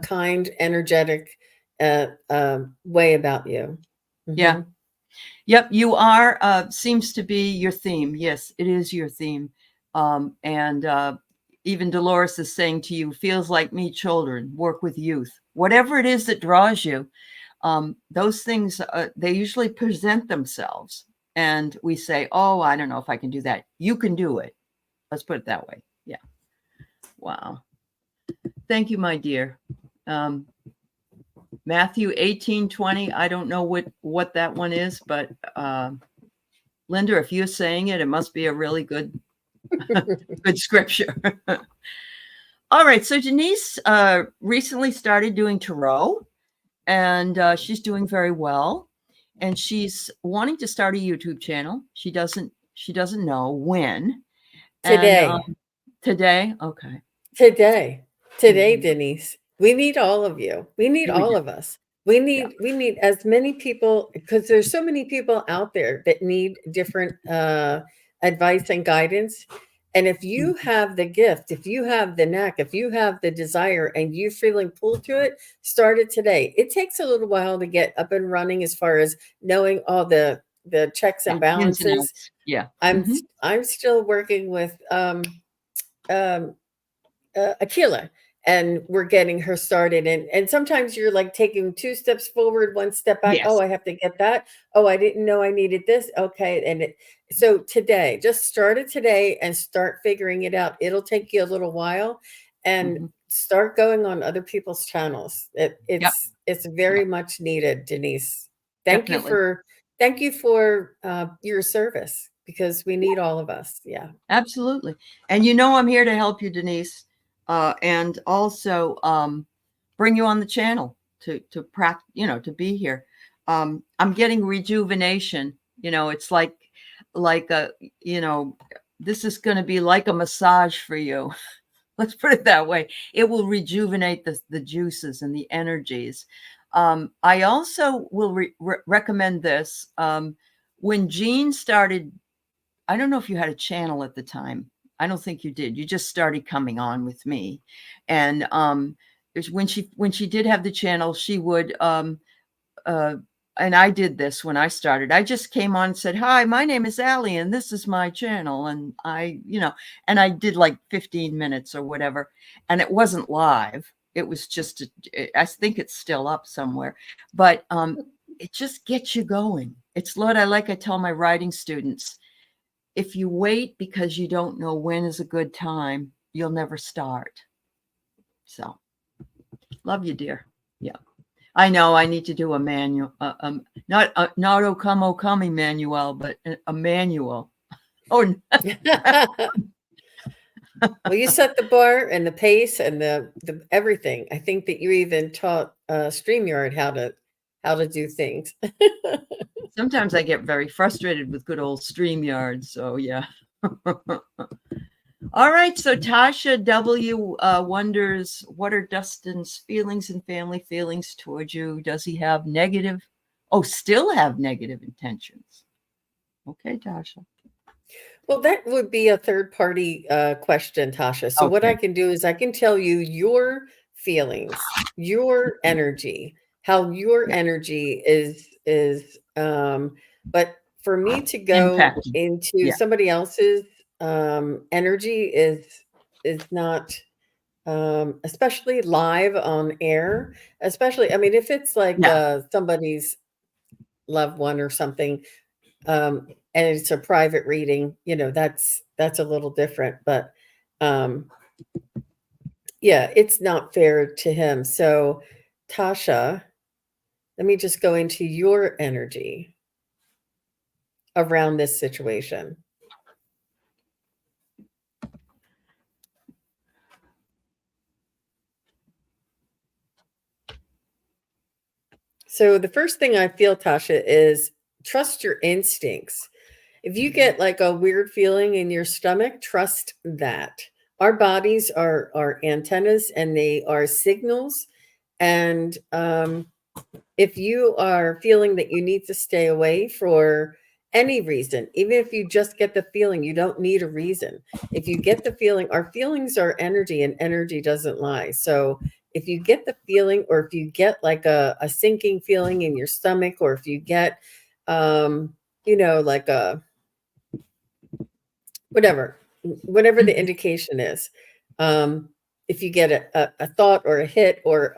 B: kind, energetic way about you.
A: Yeah. Yep. You are, seems to be your theme. Yes, it is your theme. And even Dolores is saying to you, feels like meet children, work with youth, whatever it is that draws you. Those things, they usually present themselves. And we say, oh, I don't know if I can do that. You can do it. Let's put it that way. Yeah. Wow. Thank you, my dear. Matthew 18:20. I don't know what that one is, but Linda, if you're saying it, it must be a really good good scripture. All right. So Denise recently started doing tarot, and she's doing very well. And she's wanting to start a YouTube channel. She doesn't know when. And today, okay.
B: Today, Denise, we need all of you. We need all of us. We need as many people, because there's so many people out there that need different advice and guidance. And if you have the gift, if you have the knack, if you have the desire and you're feeling pulled to it, start it today. It takes a little while to get up and running as far as knowing all the checks and balances.
A: Yeah.
B: I'm still working with Akila, and we're getting her started. And sometimes you're like taking 2 steps forward, 1 step back.
A: Yes.
B: Oh, I have to get that. Oh, I didn't know I needed this. Okay. So today, just start it today and start figuring it out. It'll take you a little while. and
A: Mhm.
B: start going on other people's channels.
A: Yep.
B: It's very
A: Yep.
B: much needed, Denise. Thank you
A: Definitely.
B: for your service, because we need all of us. Yeah.
A: Absolutely. And I'm here to help you, Denise, and also bring you on the channel to practice, to be here. I'm getting rejuvenation. It's like a, you know, this is going to be like a massage for you. Let's put it that way. It will rejuvenate the juices and the energies. I also will recommend this. When Jean started, I don't know if you had a channel at the time. I don't think you did. You just started coming on with me. And when she did have the channel, she would uh, and I did this when I started. I just came on and said, "Hi, my name is Allie, and this is my channel." And and I did like 15 minutes or whatever. And it wasn't live. It was just, I think it's still up somewhere, but it just gets you going. It's what I tell my writing students. If you wait because you don't know when is a good time, you'll never start. So, love you, dear. Yeah. I know I need to do a manual, not O come Emmanuel, but a manual. Oh,
B: Well, you set the bar and the pace and the everything. I think that you even taught StreamYard how to do things.
A: sometimes I get very frustrated with good old StreamYard. So yeah. All right. So Tasha W wonders, what are Dustin's feelings and family feelings towards you? Does he have still have negative intentions? Okay, Tasha.
B: Well, that would be a third party question, Tasha. So what I
A: Okay.
B: can do is I can tell you your feelings, your energy, how your
A: Yeah.
B: energy is. But for me to go
A: Impacting.
B: into
A: Yeah.
B: somebody else's energy is not especially live on air. Especially, I mean, if it's like
A: Yeah.
B: somebody's loved one or something, and it's a private reading, that's a little different. But um, yeah, it's not fair to him. So, Tasha, let me just go into your energy around this situation. So, the first thing I feel, Tasha, is trust your instincts. If you get like a weird feeling in your stomach, trust that. Our bodies are antennas, and they are signals. And if you are feeling that you need to stay away for any reason, even if you just get the feeling, you don't need a reason. If you get the feeling, our feelings are energy, and energy doesn't lie. So if you get the feeling, or if you get like a sinking feeling in your stomach, or if you get, like a whatever the indication is, um, if you get a thought or a hit, or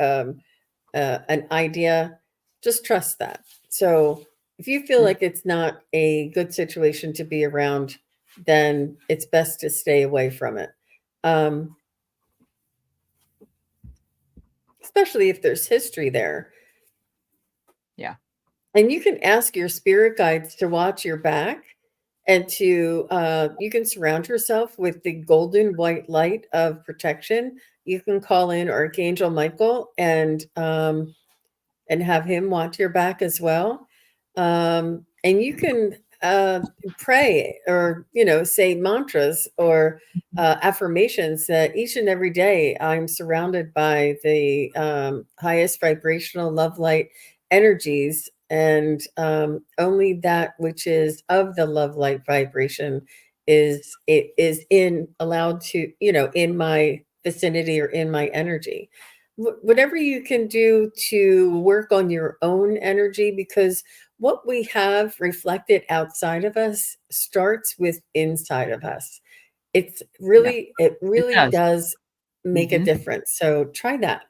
B: an idea, just trust that. So if you feel like it's not a good situation to be around, then it's best to stay away from it. Um, Especially if there's history there.
A: Yeah.
B: And you can ask your spirit guides to watch your back, and you can surround yourself with the golden white light of protection. You can call in Archangel Michael and have him watch your back as well. And you can pray, or say mantras, or affirmations that each and every day I'm surrounded by the highest vibrational love light energies, and only that which is of the love light vibration is in allowed to in my vicinity or in my energy. Whatever you can do to work on your own energy, because what we have reflected outside of us starts with inside of us.
A: Yeah.
B: It
A: It
B: really
A: does.
B: does make a
A: Hmm.
B: difference. So try that.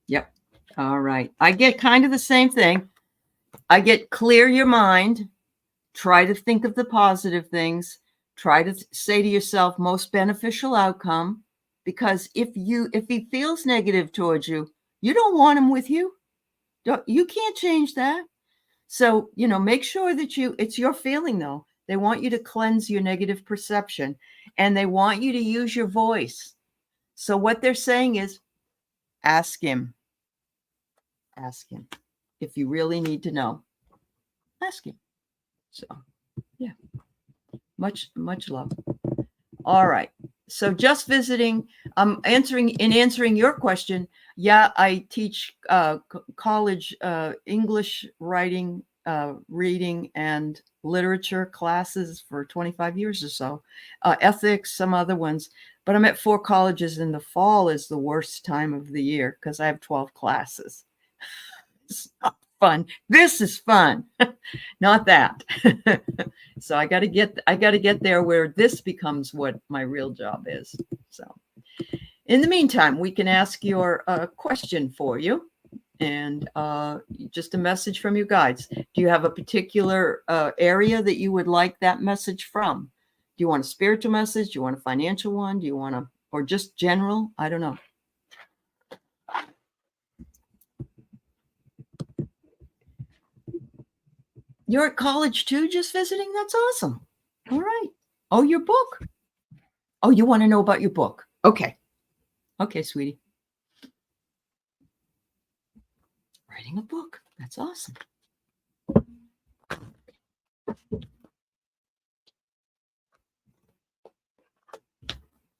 A: Yep. All right. I get kind of the same thing. I get clear your mind. Try to think of the positive things. Try to say to yourself, most beneficial outcome. because if he feels negative towards you, you don't want him with you. You can't change that. So, make sure that it's your feeling though. They want you to cleanse your negative perception, and they want you to use your voice. So what they're saying is, ask him. Ask him. If you really need to know, ask him. So, yeah. Much love. All right. So just visiting, answering your question. Yeah, I teach college English writing, reading, and literature classes for 25 years or so. Ethics, some other ones. But I'm at 4 colleges, and the fall is the worst time of the year because I have 12 classes. It's not fun. This is fun, not that. So I got to get there where this becomes what my real job is. So in the meantime, we can ask your question for you, and just a message from you guides. Do you have a particular area that you would like that message from? Do you want a spiritual message? Do you want a financial one? Do you want or just general? I don't know. You're at college too, just visiting? That's awesome. All right. Oh, your book. Oh, you want to know about your book? Okay. Okay, sweetie. Writing a book. That's awesome.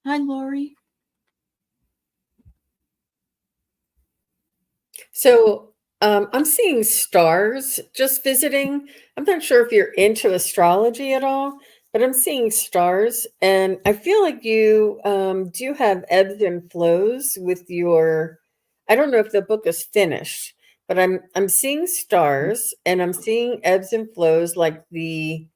A: Hi, Lori.
B: So I'm seeing stars just visiting. I'm not sure if you're into astrology at all, but I'm seeing stars, and I feel like you do have ebbs and flows with your. I don't know if the book is finished, but I'm seeing stars, and I'm seeing ebbs and flows like the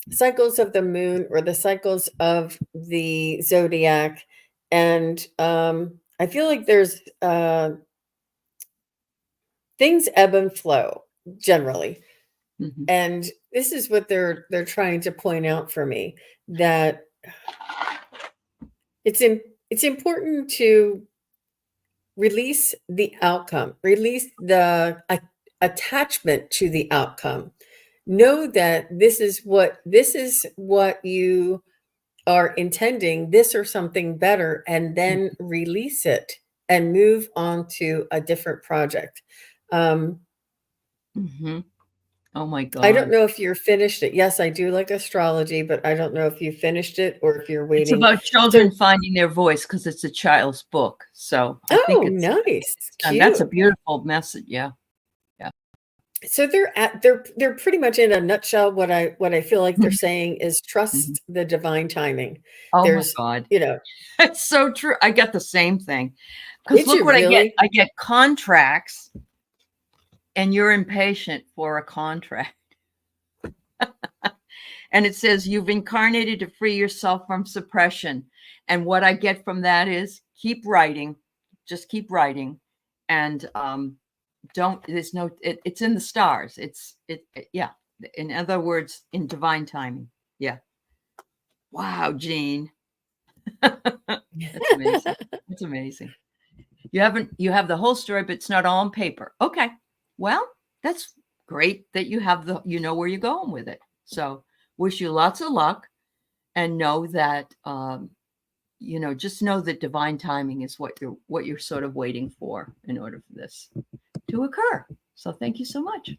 B: cycles of the moon or the cycles of the zodiac, and I feel like there's things ebb and flow generally.
A: Mm-hmm.
B: And this is what they're trying to point out for me, that it's important to release the outcome, release the attachment to the outcome. Know that this is what you are intending, this or something better, and then release it and move on to a different project.
A: Mm-hmm. Oh my God.
B: I don't know if you're finished it. Yes, I do like astrology, but I don't know if you finished it or if you're
A: It's
B: waiting.
A: about children finding their voice because it's a child's book. So I think it's
B: nice. Cute.
A: that's a beautiful message. Yeah. Yeah.
B: So they're pretty much in a nutshell. What I feel like they're saying is trust the divine timing.
A: Oh
B: There's,
A: my God.
B: you know,
A: It's so true. I get the same thing. Because
B: did
A: look
B: you
A: what I get.
B: really?
A: I get contracts, and you're impatient for a contract. And it says you've incarnated to free yourself from suppression. And what I get from that is keep writing, just keep writing, and it's in the stars. Yeah. In other words, in divine timing. Yeah. Wow, Jean. That's amazing. That's amazing. You have the whole story, but it's not all on paper. Okay. Well, that's great that you have where you're going with it. So wish you lots of luck, and know that, just know that divine timing is what you're sort of waiting for in order for this to occur. So thank you so much.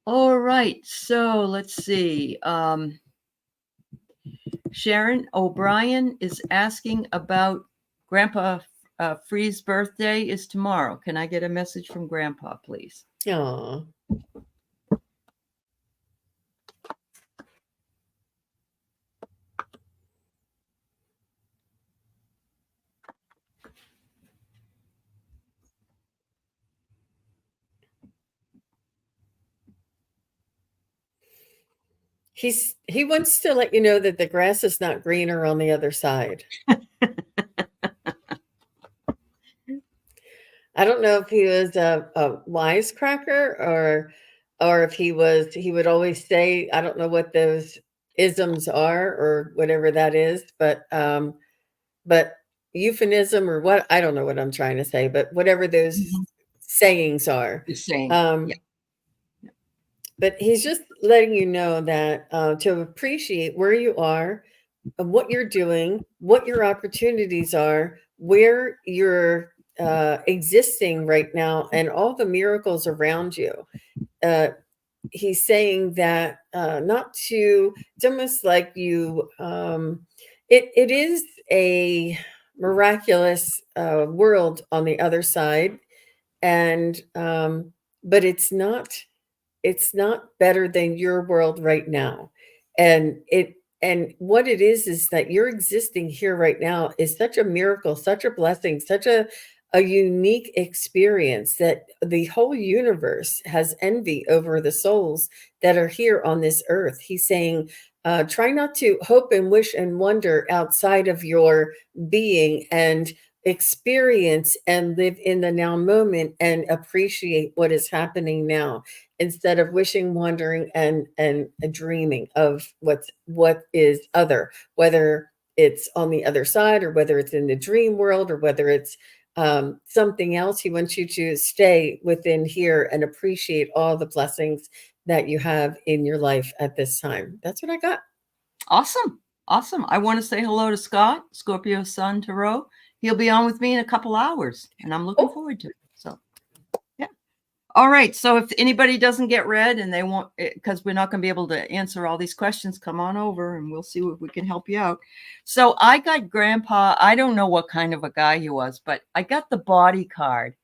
A: All right. So let's see. Sharon O'Brien is asking about Grandpa Free's birthday is tomorrow. Can I get a message from Grandpa, please?
B: Aw. He wants to let you know that the grass is not greener on the other side. I don't know if he was a wisecracker or if he would always say, I don't know what those isms are or whatever that is, but but euphemism or what, I don't know what I'm trying to say, but whatever those
A: Mhm.
B: sayings are.
A: The same. Yeah.
B: Um, but he's just letting you know that to appreciate where you are, what you're doing, what your opportunities are, where you're existing right now, and all the miracles around you. Uh, he's saying that not to, it's almost like you, it is a miraculous world on the other side. And, but it's not better than your world right now. And what it is that you're existing here right now is such a miracle, such a blessing, such a unique experience that the whole universe has envy over the souls that are here on this earth. He's saying, try not to hope and wish and wonder outside of your being, and experience and live in the now moment and appreciate what is happening now, instead of wishing, wondering, and dreaming of what is other, whether it's on the other side, or whether it's in the dream world, or whether it's something else. He wants you to stay within here and appreciate all the blessings that you have in your life at this time. That's what I got.
A: Awesome. Awesome. I want to say hello to Scott, Scorpio Sun Tarot. He'll be on with me in a couple hours, and I'm looking
B: Oh,
A: forward to it. So, yeah. All right. So if anybody doesn't get read and they won't, because we're not going to be able to answer all these questions, come on over and we'll see if we can help you out. So I got Grandpa. I don't know what kind of a guy he was, but I got the body card.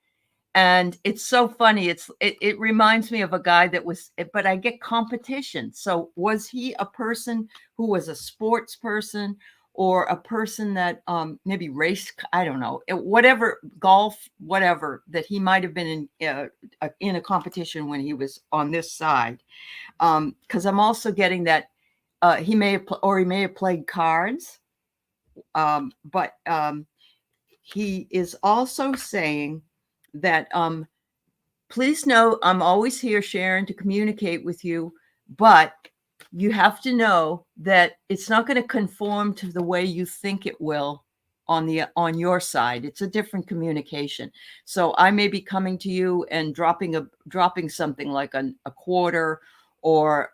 A: And it's so funny. It reminds me of a guy that was, but I get competition. So was he a person who was a sports person, or a person that maybe raced? I don't know, whatever, golf, whatever, that he might have been in a competition when he was on this side. Because I'm also getting that he may have, or he may have played cards, but he is also saying that please know I'm always here, Sharon, to communicate with you, but you have to know that it's not going to conform to the way you think it will on your side. It's a different communication. So I may be coming to you and dropping something like a quarter, or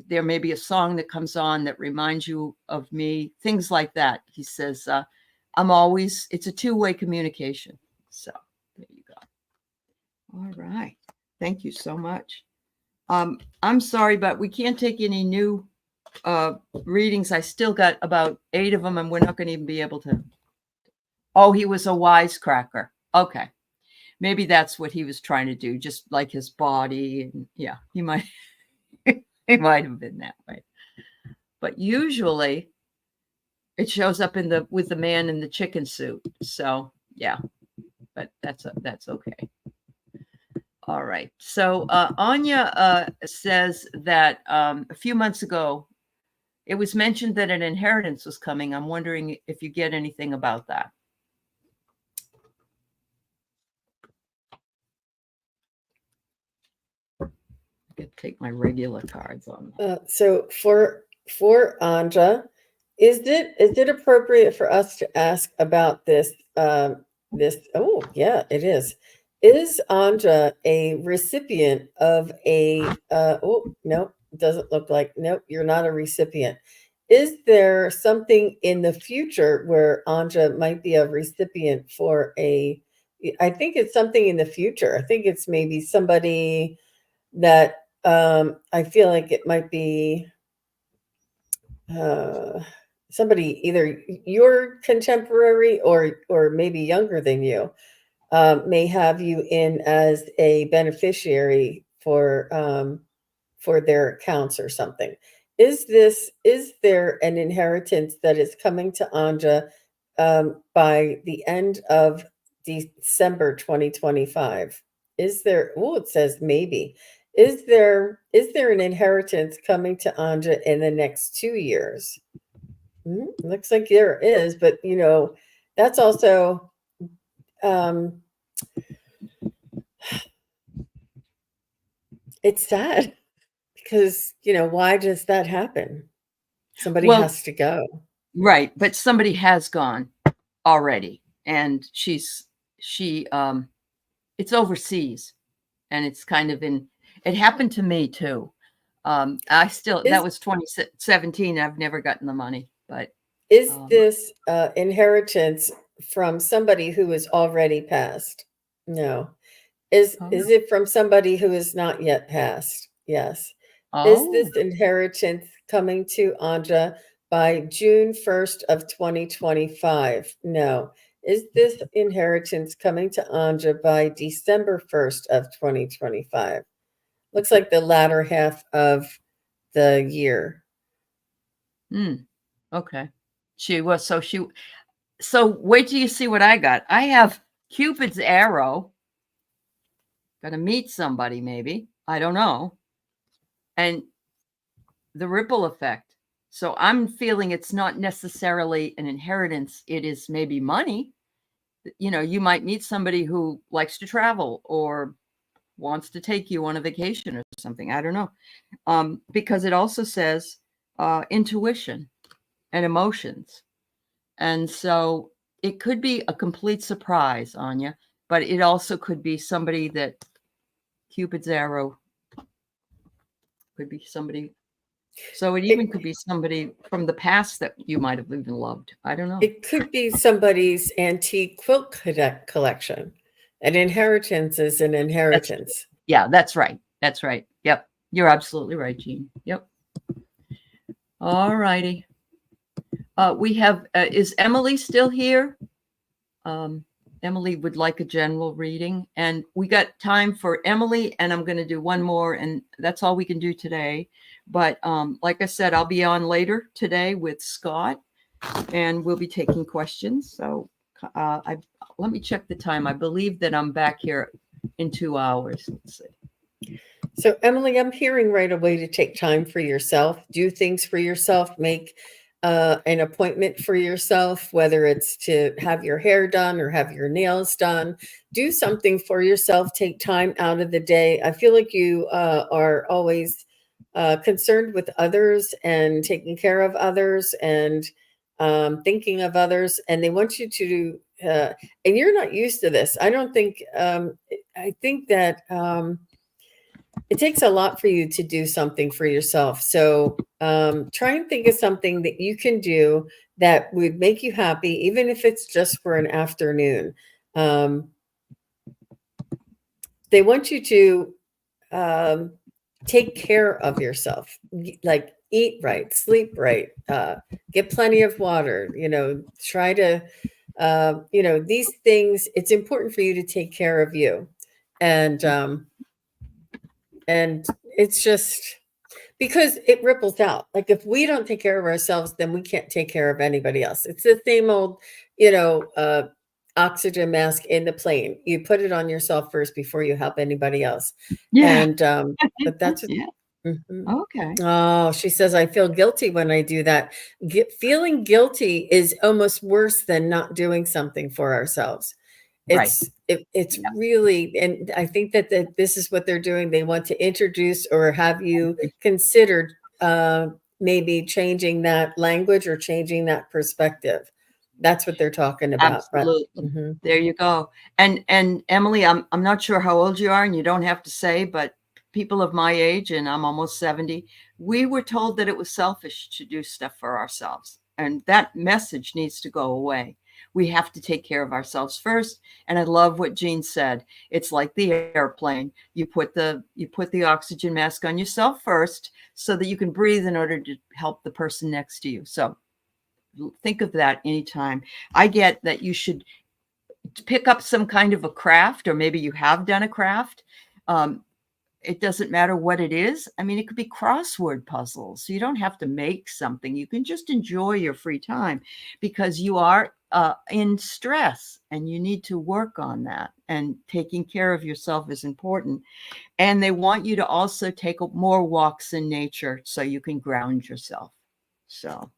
A: there may be a song that comes on that reminds you of me, things like that. He says, it's a two-way communication. So there you go. All right. Thank you so much. I'm sorry, but we can't take any new readings. I still got about 8 of them, and we're not going to even be able to. Oh, he was a wisecracker. Okay. Maybe that's what he was trying to do, just like his body. And yeah, he might he might have been that way. But usually it shows up with the man in the chicken suit. So yeah, but that's okay. All right. So Anya says that a few months ago, it was mentioned that an inheritance was coming. I'm wondering if you get anything about that. I could take my regular cards on.
B: So for Anja, is it appropriate for us to ask about this? This, oh yeah, it is. Is Anja a recipient of a? Oh no, doesn't look like. Nope, you're not a recipient. Is there something in the future where Anja might be a recipient for a? I think it's something in the future. I think it's maybe somebody that I feel like it might be uh, somebody either your contemporary or maybe younger than you, may have you in as a beneficiary for their accounts or something. Is there an inheritance that is coming to Anja by the end of December 2025? Is there, oh, it says maybe. Is there an inheritance coming to Anja in the next 2 years? Looks like there is, but that's also um it's sad because why does that happen? Somebody
A: Well,
B: has to go.
A: right, but somebody has gone. already, and it's overseas, and it's kind of it happened to me too. That
B: Is
A: was 2017. I've never gotten the money, but
B: is this inheritance from somebody who is already passed? No. Is it from somebody who is not yet passed? Yes. Is
A: oh,
B: this inheritance coming to Anja by June 1st of 2025? No. Is this inheritance coming to Anja by December 1st of 2025? Looks like the latter half of the year.
A: okay. She was so she So wait till you see what I got. I have Cupid's arrow. Gonna meet somebody, maybe. I don't know. And the ripple effect. So I'm feeling it's not necessarily an inheritance, it is maybe money. You might meet somebody who likes to travel or wants to take you on a vacation or something. I don't know. Because it also says intuition and emotions. And so it could be a complete surprise, Anya, but it also could be somebody that Cupid's arrow could be somebody. So it even could be somebody from the past that you might have even loved. I don't know.
B: It could be somebody's antique quilt collection. An inheritance is an inheritance.
A: That's right. That's right. Yep. You're absolutely right, Jean. Yep. All righty. We have, is Emily still here? Emily would like a general reading, and we got time for Emily, and I'm going to do one more, and that's all we can do today. But like I said, I'll be on later today with Scott, and we'll be taking questions. So let me check the time. I believe that I'm back here in 2 hours. Let's see.
B: So, Emily, I'm hearing right away to take time for yourself, do things for yourself, make an appointment for yourself, whether it's to have your hair done or have your nails done. Do something for yourself. Take time out of the day. I feel like you are always concerned with others and taking care of others and thinking of others. And they want you to, and you're not used to this. I don't think, I think that it takes a lot for you to do something for yourself. So try and think of something that you can do that would make you happy, even if it's just for an afternoon. They want you to take care of yourself, like eat right, sleep right, get plenty of water, try to, these things, it's important for you to take care of you. And it's just because it ripples out. Like if we don't take care of ourselves, then we can't take care of anybody else. It's the same old, oxygen mask in the plane. You put it on yourself first before you help anybody else.
A: Yeah.
B: And but that's
A: yeah. Okay.
B: Oh, she says, I feel guilty when I do that. Feeling guilty is almost worse than not doing something for ourselves. It's
A: right.
B: it's really, and I think that this is what they're doing. They want to introduce or have you considered maybe changing that language or changing that perspective. That's what they're talking about.
A: Absolutely.
B: But,
A: There you go. And Emily, I'm not sure how old you are, and you don't have to say, but people of my age, and I'm almost 70, we were told that it was selfish to do stuff for ourselves. And that message needs to go away. We have to take care of ourselves first. And I love what Jean said. It's like the airplane. You put the oxygen mask on yourself first so that you can breathe in order to help the person next to you. So think of that anytime. I get that you should pick up some kind of a craft, or maybe you have done a craft. It doesn't matter what it is. I mean, it could be crossword puzzles. So you don't have to make something. You can just enjoy your free time because you are in stress and you need to work on that. And taking care of yourself is important. And they want you to also take more walks in nature so you can ground yourself. So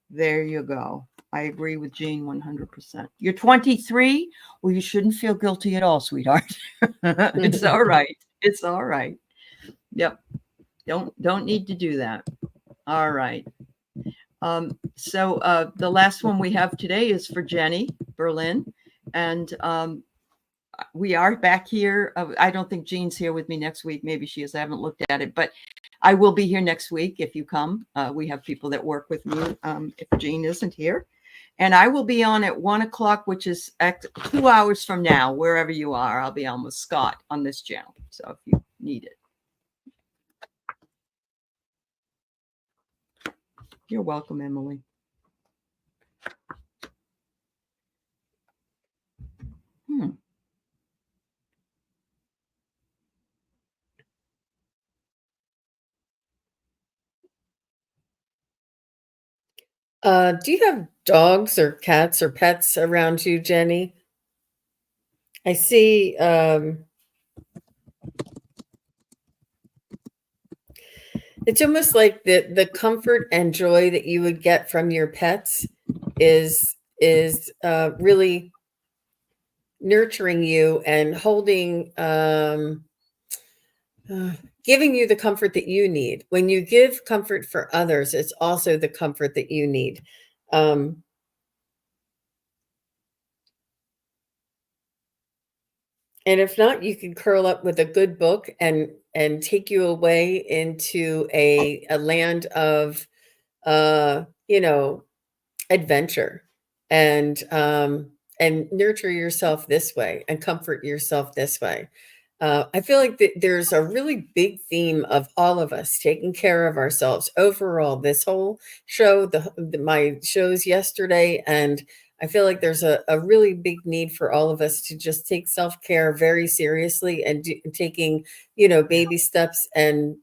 A: there you go. I agree with Jean 100%. You're 23. Well, you shouldn't feel guilty at all, sweetheart. It's all right. It's all right. Yep. Don't need to do that. All right. So the last one we have today is for Jenny Berlin. And we are back here. I don't think Jean's here with me next week. Maybe she is. I haven't looked at it, but I will be here next week if you come. We have people that work with me if Jean isn't here. And I will be on at 1 o'clock, which is 2 hours from now, wherever you are. I'll be on with Scott on this channel. So if you need it. You're welcome, Emily.
B: Do you have dogs or cats or pets around you, Jenny? I see. It's almost like the comfort and joy that you would get from your pets is really nurturing you and holding, giving you the comfort that you need. When you give comfort for others, it's also the comfort that you need. And if not, you can curl up with a good book and take you away into a land of adventure and nurture yourself this way and comfort yourself this way. I feel like there's a really big theme of all of us taking care of ourselves overall. This whole show, my shows yesterday, and I feel like there's a really big need for all of us to just take self-care very seriously and taking, baby steps and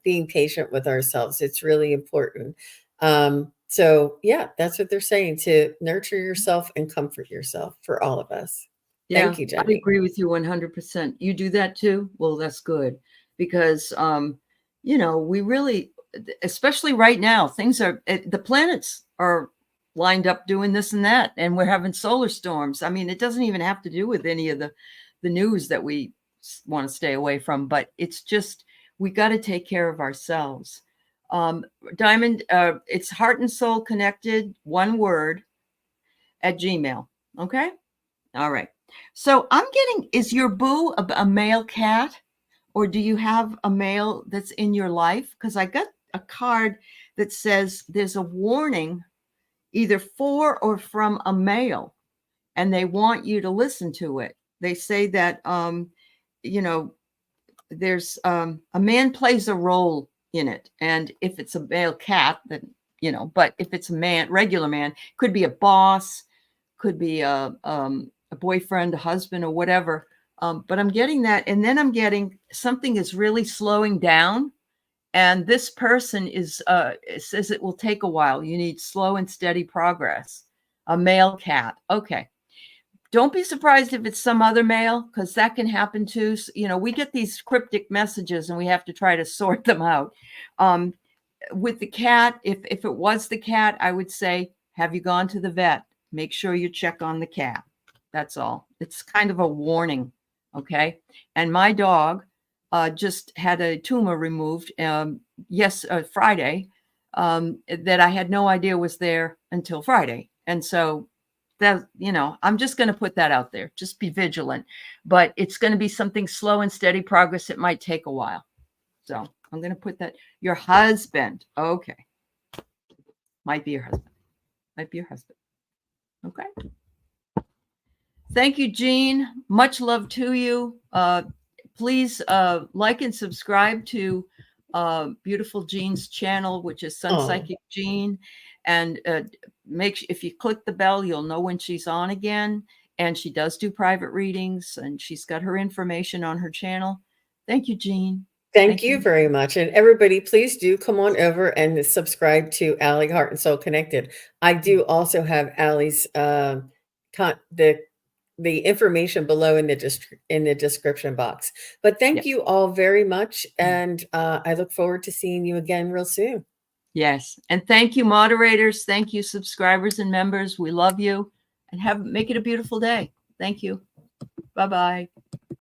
B: being patient with ourselves. It's really important. So yeah, that's what they're saying, to nurture yourself and comfort yourself for all of us.
A: Yeah,
B: Thank you,
A: I
B: Jenny.
A: agree with you 100%. You do that too? Well, that's good because, we really, especially right now, the planets are lined up doing this and that, and we're having solar storms. I mean, it doesn't even have to do with any of the news that we want to stay away from, but it's just, we got to take care of ourselves. Diamond, it's heart and soul connected, one word, at Gmail. Okay. All right. So I'm getting, is your boo a male cat, or do you have a male that's in your life? Because I got a card that says there's a warning either for or from a male, and they want you to listen to it. They say that, there's a man plays a role in it. And if it's a male cat, then, but if it's a man, regular man, could be a boss, could be a boyfriend, a husband, or whatever. But I'm getting that. And then I'm getting something is really slowing down. And this person says it will take a while. You need slow and steady progress. A male cat. Okay. Don't be surprised if it's some other male, because that can happen too. So, we get these cryptic messages and we have to try to sort them out. With the cat, if it was the cat, I would say, have you gone to the vet? Make sure you check on the cat. That's all. It's kind of a warning. Okay. And my dog just had a tumor removed Friday that I had no idea was there until Friday. And so that, I'm just going to put that out there. Just be vigilant. But it's going to be something slow and steady progress. It might take a while. So I'm going to put that. Your husband. Okay. Might be your husband. Might be your husband. Okay. Thank you, Jean. Much love to you. Please like and subscribe to beautiful Jean's channel, which is SunPsychic Jean. And if you click the bell, you'll know when she's on again. And she does do private readings, and she's got her information on her channel. Thank you, Jean.
B: Thank you very much. And everybody, please do come on over and subscribe to Allie Heart and Soul Connected. I do also have Allie's the information below in the description box. But thank you all very much. And I look forward to seeing you again real soon.
A: Yes. And thank you, moderators. Thank you, subscribers and members. We love you, and make it a beautiful day. Thank you. Bye-bye.